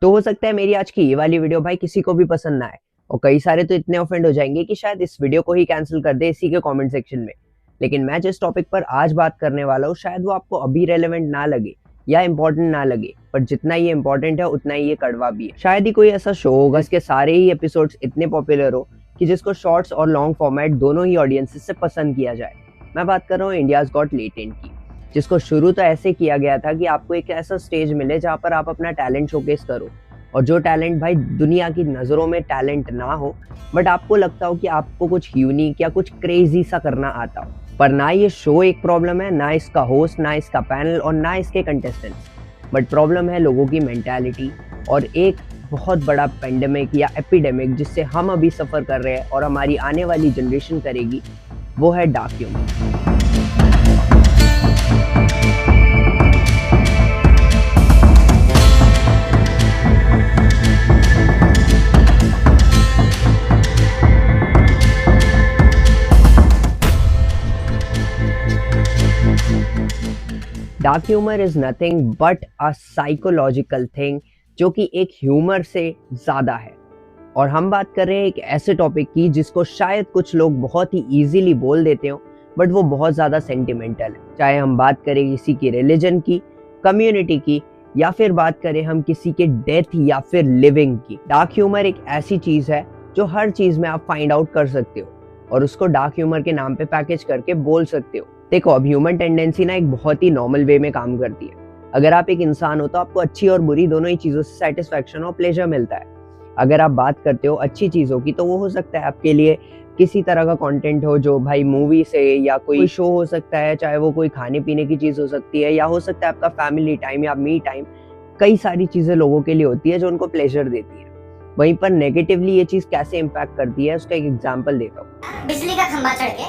तो हो सकता है मेरी आज की ये वाली वीडियो भाई किसी को भी पसंद ना आए, और कई सारे तो इतने ऑफेंड हो जाएंगे कि शायद इस वीडियो को ही कैंसिल कर दे इसी के कमेंट सेक्शन में। लेकिन मैं जिस टॉपिक पर आज बात करने वाला हूँ शायद वो आपको अभी रेलेवेंट ना लगे या इम्पोर्टेंट ना लगे, पर जितना ये इम्पोर्टेंट है उतना ही ये कड़वा भी है। शायद ही कोई ऐसा शो होगा जिसके सारे ही एपिसोड्स इतने पॉपुलर हो कि जिसको शॉर्ट्स और लॉन्ग फॉर्मेट दोनों ही ऑडियंसेस से पसंद किया जाए। मैं बात कर रहा हूँ इंडियाज गॉट लेटेंट की, जिसको शुरू तो ऐसे किया गया था कि आपको एक ऐसा स्टेज मिले जहाँ पर आप अपना टैलेंट शोकेस करो, और जो टैलेंट भाई दुनिया की नज़रों में टैलेंट ना हो, बट आपको लगता हो कि आपको कुछ यूनिक या कुछ क्रेजी सा करना आता हो। पर ना ये शो एक प्रॉब्लम है, ना इसका होस्ट, ना इसका पैनल और ना इसके कंटेस्टेंट्स, बट प्रॉब्लम है लोगों की मेंटालिटी और एक बहुत बड़ा पेंडेमिक या एपिडेमिक जिससे हम अभी सफ़र कर रहे हैं और हमारी आने वाली जनरेशन करेगी, वो है dark humour. Dark humour is nothing but a psychological thing जो कि एक ह्यूमर से ज़्यादा है। और हम बात कर रहे हैं एक ऐसे टॉपिक की जिसको शायद कुछ लोग बहुत ही इजीली बोल देते हो, बट वो बहुत ज़्यादा सेंटिमेंटल है। चाहे हम बात करें किसी की रिलीजन की, कम्युनिटी की, या फिर बात करें हम किसी के डेथ या फिर लिविंग की। डार्क ह्यूमर एक ऐसी चीज़ है जो हर चीज़ में आप फाइंड आउट कर सकते हो और उसको डार्क ह्यूमर के नाम पे पैकेज करके बोल सकते हो। देखो, अब ह्यूमन टेंडेंसी ना एक बहुत ही नॉर्मल वे में काम करती है। अगर आप एक इंसान हो तो आपको अच्छी और बुरी दोनों ही चीज़ों से सेटिस्फैक्शन और प्लेजर मिलता है। अगर आप बात करते हो अच्छी चीज़ों की तो वो हो सकता है आपके लिए किसी तरह का कंटेंट हो जो भाई मूवी से, या कोई शो हो सकता है, चाहे वो कोई खाने पीने की चीज़ हो सकती है, या हो सकता है आपका फैमिली टाइम या मी टाइम। कई सारी चीज़ें लोगों के लिए होती है जो उनको प्लेजर देती है। वहीं पर नेगेटिवली ये चीज़ कैसे इम्पैक्ट करती है उसका एक एग्जाम्पल देता हूँ। बिजली का खंभा चढ़ के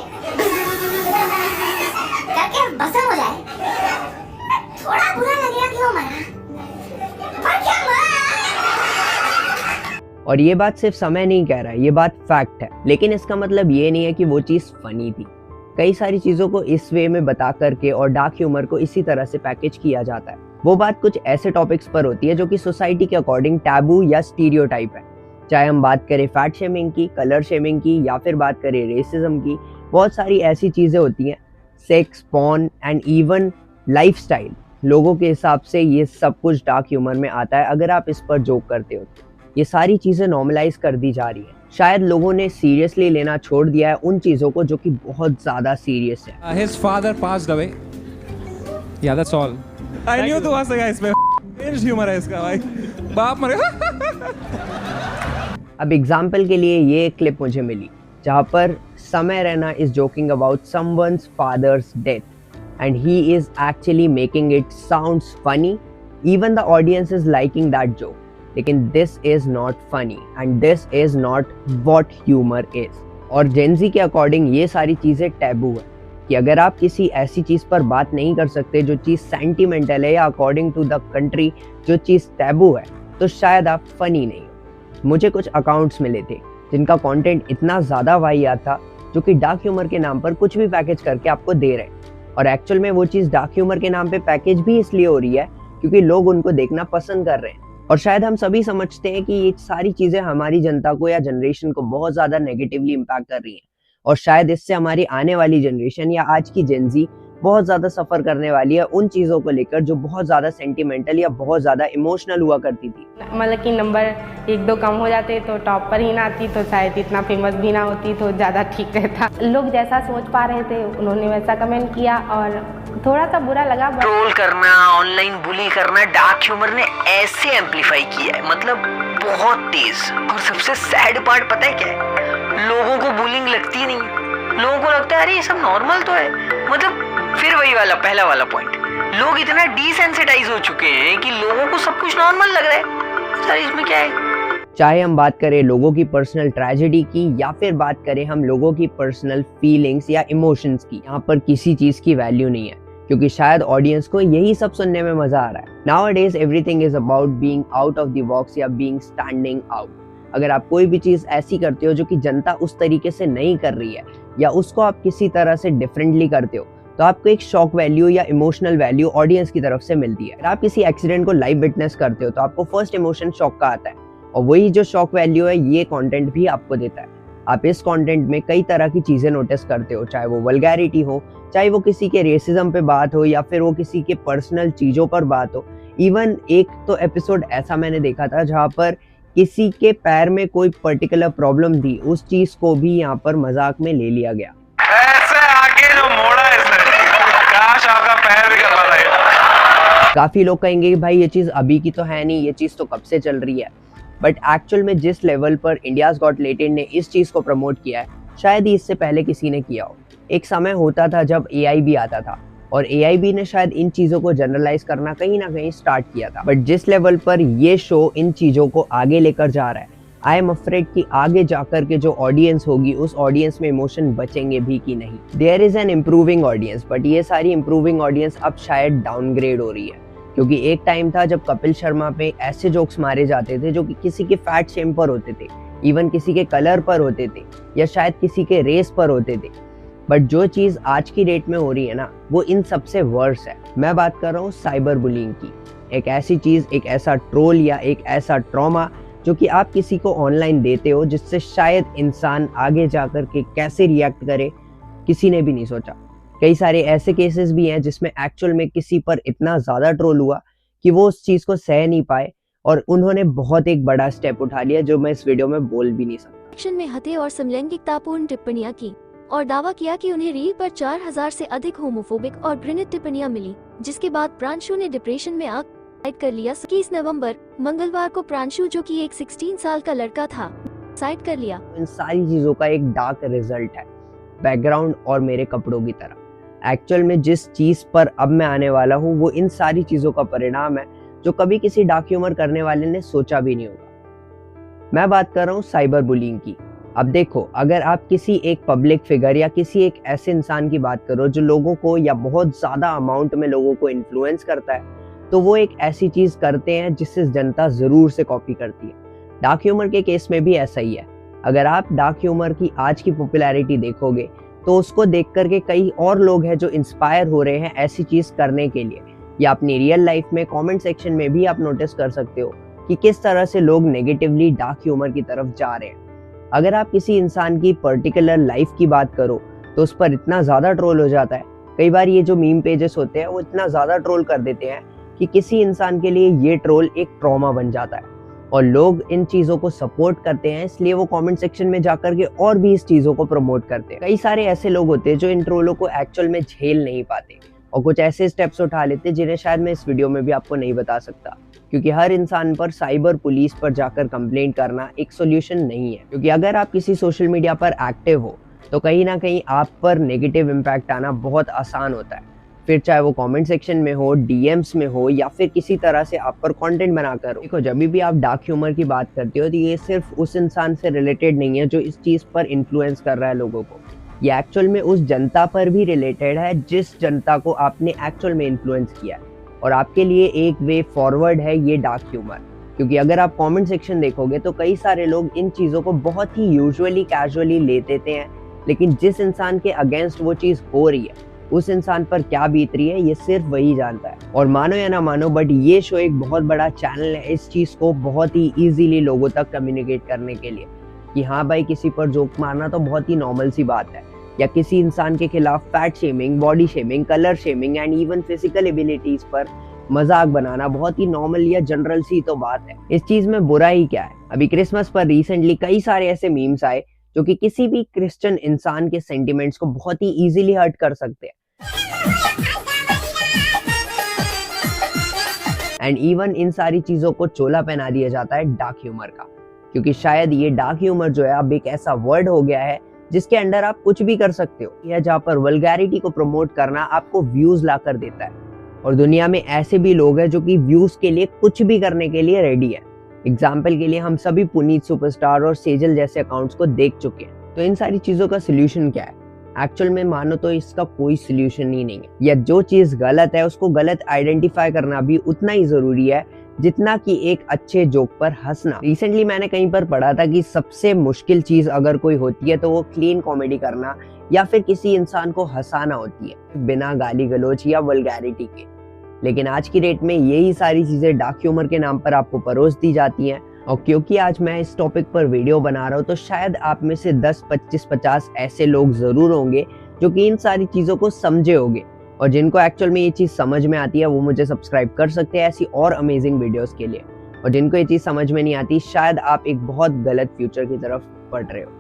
करके भस्म हो जाए, थोड़ा बुरा लगेगा कि वो मरा, पर क्या मरा। और ये बात सिर्फ समय नहीं कह रहा है, ये बात फैक्ट है। लेकिन इसका मतलब ये नहीं है कि वो चीज़ फनी थी। कई सारी चीज़ों को इस वे में बता करके और डार्क ह्यूमर को इसी तरह से पैकेज किया जाता है। वो बात कुछ ऐसे टॉपिक्स पर होती है जो कि सोसाइटी के अकॉर्डिंग टैबू या स्टीरियोटाइप है। चाहे हम बात करें फैट शेमिंग की, कलर शेमिंग की, या फिर बात करें रेसिज्म की, बहुत सारी ऐसी चीज़ें होती हैं। Sex, porn and even lifestyle, लोगों के हिसाब से ये सब कुछ डार्क ह्यूमर में आता है। अगर आप इस पर जोक करते हो तो ये सारी चीज़ें नॉर्मलाइज कर दी जा रही है। शायद लोगों ने सीरियसली लेना छोड़ दिया है उन चीज़ों को जो कि बहुत ज़्यादा सीरियस है। His father passed away. Yeah, that's all. I knew तू हंसेगा इसमें। ह्यूमर है इसका भाई। बाप मरे। अब एग्जाम्पल के लिए ये एक क्लिप मुझे मिली जहाँ पर Samay Raina is joking about someone's father's death and he is actually making it sounds funny. Even the audience is liking that joke, लेकिन this is not funny and this is not what humour is. और Gen Z के according ये सारी चीज़ें taboo है कि अगर आप किसी ऐसी चीज़ पर बात नहीं कर सकते जो चीज़ सेंटिमेंटल है या अकॉर्डिंग टू द कंट्री जो चीज़ टैबू है, तो शायद आप फनी नहीं हो। मुझे कुछ अकाउंट्स मिले थे जिनका कंटेंट इतना ज़्यादा वाहियात था जो कि डार्क ह्यूमर के नाम पर कुछ भी पैकेज करके आपको दे रहे हैं। और एक्चुअल में वो चीज़ डार्क ह्यूमर के नाम पे पैकेज भी इसलिए हो रही है क्योंकि लोग उनको देखना पसंद कर रहे हैं। और शायद हम सभी समझते हैं कि ये सारी चीज़ें हमारी जनता को या जनरेशन को बहुत ज़्यादा नेगेटिवली इम्पैक्ट कर रही हैं, और शायद इससे हमारी आने वाली जनरेशन या आज की जेनजी बहुत ज़्यादा सफ़र करने वाली है उन चीज़ों को लेकर जो बहुत ज़्यादा सेंटिमेंटल या बहुत ज़्यादा इमोशनल हुआ करती थी। मतलब कि नंबर 1-2 कम हो जाते तो टॉप पर ही ना आती तो शायद इतना फेमस भी ना होती तो ज़्यादा ठीक रहता। लोग जैसा सोच पा रहे थे उन्होंने वैसा कमेंट किया और थोड़ा सा बुरा लगा। ट्रोल करना, ऑनलाइन बुली करना डार्क ह्यूमर ने ऐसे एम्पलीफाई किया है, मतलब बहुत तेज। और सबसे सैड पार्ट पता है क्या है? लोगों को बुलिंग लगती नहीं, लोगों को लगता है अरे ये सब नॉर्मल तो है। मतलब फिर वही वाला पहला वाला पॉइंट, लोग इतना डिसेंसिटाइज हो चुके हैं कि लोगों को सब कुछ नॉर्मल लग रहा है। सर इसमें क्या है? चाहे हम बात करें लोगों की पर्सनल ट्रेजेडी की या फिर बात करें हम लोगों की पर्सनल फीलिंग्स या इमोशंस की, यहाँ पर किसी चीज़ की वैल्यू नहीं है क्योंकि शायद ऑडियंस को यही सब सुनने में मजा आ रहा है। Nowadays everything is about being out of the box या बीइंग स्टैंडिंग आउट। अगर आप कोई भी चीज़ ऐसी करते हो जो कि जनता उस तरीके से नहीं कर रही है या उसको आप किसी तरह से डिफरेंटली करते हो, तो आपको एक शॉक वैल्यू या इमोशनल वैल्यू ऑडियंस की तरफ से मिलती है। अगर आप किसी एक्सीडेंट को लाइव विटनेस करते हो तो आपको फर्स्ट इमोशन शॉक का आता है, और वही जो शॉक वैल्यू है ये कंटेंट भी आपको देता है। आप इस कंटेंट में कई तरह की चीजें नोटिस करते हो, चाहे वो वल्गैरिटी हो, चाहे वो किसी के रेसिज्म पे बात हो, या फिर वो किसी के पर्सनल चीजों पर बात हो। इवन एक तो एपिसोड ऐसा मैंने देखा था जहाँ पर किसी के पैर में कोई पर्टिकुलर प्रॉब्लम थी, उस चीज को भी यहाँ पर मजाक में ले लिया गया। ऐसे आगे जो मोड़ा इसने, काश आपका पैर भी कर पाता। काफी लोग कहेंगे कि भाई ये चीज अभी की तो है नहीं, ये चीज तो कब से चल रही है। बट एक्चुअल में जिस लेवल पर इंडियाज गॉट टैलेंट ने इस चीज को प्रमोट किया है, शायद ही इससे पहले किसी ने किया हो। एक समय होता था जब AI भी आता था, और AI भी ने शायद इन चीजों को जनरलाइज करना कहीं ना कहीं स्टार्ट किया था। बट जिस लेवल पर ये शो इन चीजों को आगे लेकर जा रहा है, आई एम अफ्रेड कि आगे जाकर के जो ऑडियंस होगी उस ऑडियंस में इमोशन बचेंगे भी कि नहीं। There is an improving audience, but ये सारी इम्प्रूविंग ऑडियंस अब शायद डाउनग्रेड हो रही है। क्योंकि एक टाइम था जब कपिल शर्मा पे ऐसे जोक्स मारे जाते थे जो कि किसी के फैट शेम पर होते थे, इवन किसी के कलर पर होते थे, या शायद किसी के रेस पर होते थे। बट जो चीज आज की डेट में हो रही है ना, वो इन सबसे वर्स है। मैं बात कर रहा हूँ साइबर बुलिंग की। एक ऐसी चीज, एक ऐसा ट्रोल या एक ऐसा ट्रॉमा जो कि आप किसी को ऑनलाइन देते हो, जिससे शायद इंसान आगे जाकर के कैसे रिएक्ट करे किसी ने भी नहीं सोचा। कई सारे ऐसे केसेस भी हैं जिसमें एक्चुअल में किसी पर इतना ज्यादा ट्रोल हुआ कि वो उस चीज को सह नहीं पाए, और उन्होंने बहुत एक बड़ा स्टेप उठा लिया जो मैं इस वीडियो में बोल भी नहीं सकता। एक्शन में हत्या और समलैंगिकतापूर्ण टिप्पणियां की और दावा किया कि उन्हें रील पर 4000 से अधिक होमोफोबिक और घृणित टिप्पणियां मिली, जिसके बाद प्रांशु ने डिप्रेशन में आग साइड कर लिया। 21 नवंबर मंगलवार को प्रांशु, जो कि एक 16 साल का लड़का था, साइड कर लिया। इन सारी चीजों का एक डार्क रिजल्ट है बैकग्राउंड और मेरे कपड़ों की तरह। एक्चुअल में जिस चीज पर अब मैं आने वाला हूँ वो इन सारी चीजों का परिणाम है जो कभी किसी डार्क ह्यूमर करने वाले ने सोचा भी नहीं होगा। मैं बात कर रहा हूँ साइबर बुलिंग की। अब देखो, अगर आप किसी एक पब्लिक फिगर या किसी एक ऐसे इंसान की बात करो जो लोगों को या बहुत ज्यादा अमाउंट में लोगों को इन्फ्लुएंस करता है, तो वो एक ऐसी चीज करते हैं जिससे जनता जरूर से कॉपी करती है। डार्क ह्यूमर के केस में भी ऐसा ही है। अगर आप डार्क ह्यूमर की आज की पॉपुलैरिटी देखोगे तो उसको देख करके कई और लोग हैं जो इंस्पायर हो रहे हैं ऐसी चीज करने के लिए, या अपनी रियल लाइफ में कमेंट सेक्शन में भी आप नोटिस कर सकते हो कि किस तरह से लोग नेगेटिवली डार्क ह्यूमर की तरफ जा रहे हैं। अगर आप किसी इंसान की पर्टिकुलर लाइफ की बात करो तो उस पर इतना ज्यादा ट्रोल हो जाता है। कई बार ये जो मीम पेजेस होते हैं वो इतना ज्यादा ट्रोल कर देते हैं कि किसी इंसान के लिए ये ट्रोल एक ट्रॉमा बन जाता है, और लोग इन चीजों को सपोर्ट करते हैं, इसलिए वो कमेंट सेक्शन में जाकर के और भी इस चीजों को प्रमोट करते हैं। कई सारे ऐसे लोग होते हैं जो इन ट्रोलों को एक्चुअल में झेल नहीं पाते और कुछ ऐसे स्टेप्स उठा लेते हैं जिन्हें शायद मैं इस वीडियो में भी आपको नहीं बता सकता, क्योंकि हर इंसान पर साइबर पुलिस पर जाकर कंप्लेंट करना एक सोल्यूशन नहीं है। क्योंकि अगर आप किसी सोशल मीडिया पर एक्टिव हो तो कहीं ना कहीं आप पर नेगेटिव इम्पैक्ट आना बहुत आसान होता है, फिर चाहे वो कमेंट सेक्शन में हो, डीएम्स में हो, या फिर किसी तरह से आप पर कंटेंट बनाकर हो। देखो, जब भी आप डार्क ह्यूमर की बात करते हो तो ये सिर्फ उस इंसान से रिलेटेड नहीं है जो इस चीज़ पर इन्फ्लुएंस कर रहा है लोगों को, ये एक्चुअल में उस जनता पर भी रिलेटेड है जिस जनता को आपने एक्चुअल में इन्फ्लुएंस किया है। और आपके लिए एक वे फॉरवर्ड है ये डार्क ह्यूमर, क्योंकि अगर आप कमेंट सेक्शन देखोगे तो कई सारे लोग इन चीज़ों को बहुत ही यूजुअली कैजुअली ले देते हैं, लेकिन जिस इंसान के अगेंस्ट वो चीज़ हो रही है उस इंसान पर क्या बीत रही है ये सिर्फ वही जानता है। और मानो या ना मानो, बट ये शो एक बहुत बड़ा चैनल है इस चीज़ को बहुत ही ईजीली लोगों तक कम्युनिकेट करने के लिए कि हाँ भाई, किसी पर जोक मारना तो बहुत ही नॉर्मल सी बात है, या किसी इंसान के खिलाफ fat shaming, body shaming, colour shaming and even physical abilities पर मजाक बनाना बहुत ही नॉर्मल या जनरल सी तो बात है। इस चीज में बुरा ही क्या है। अभी क्रिसमस पर रिसेंटली कई सारे ऐसे मीम्स आए जो कि किसी भी क्रिश्चियन इंसान के सेंटिमेंट्स को बहुत ही इजीली हर्ट कर सकते हैं। एंड इवन इन सारी चीजों को चोला पहना दिया जाता है डार्क ह्यूमर का, क्योंकि शायद ये डार्क ह्यूमर जो है अब एक ऐसा वर्ड हो गया है जिसके अंडर आप कुछ भी कर सकते हो, या जहाँ पर वल्गैरिटी को प्रमोट करना आपको व्यूज ला कर देता है। और दुनिया में ऐसे भी लोग हैं जो कि व्यूज के लिए कुछ भी करने के लिए रेडी है। एग्जाम्पल के लिए हम सभी पुनीत सुपरस्टार और सेजल जैसे अकाउंट्स को देख चुके हैं। तो इन सारी चीजों का सोल्यूशन क्या है? एक्चुअल में मानो तो इसका कोई सोल्यूशन ही नहीं है, या जो चीज गलत है उसको गलत आइडेंटिफाई करना भी उतना ही जरूरी है जितना कि एक अच्छे जोक पर हंसना। रिसेंटली मैंने कहीं पर पढ़ा था कि सबसे मुश्किल चीज अगर कोई होती है तो वो क्लीन कॉमेडी करना या फिर किसी इंसान को हंसाना होती है, बिना गाली गलौज या वल्गैरिटी के। लेकिन आज की डेट में यही सारी चीजें डार्क ह्यूमर के नाम पर आपको परोस दी जाती हैं। और क्योंकि आज मैं इस टॉपिक पर वीडियो बना रहा हूँ तो शायद आप में से 10, 25, 50 ऐसे लोग जरूर होंगे जो कि इन सारी चीजों को समझे होंगे, और जिनको एक्चुअल में ये चीज समझ में आती है वो मुझे सब्सक्राइब कर सकते हैं ऐसी और अमेजिंग वीडियोस के लिए। और जिनको ये चीज समझ में नहीं आती, शायद आप एक बहुत गलत फ्यूचर की तरफ बढ़ रहे हो।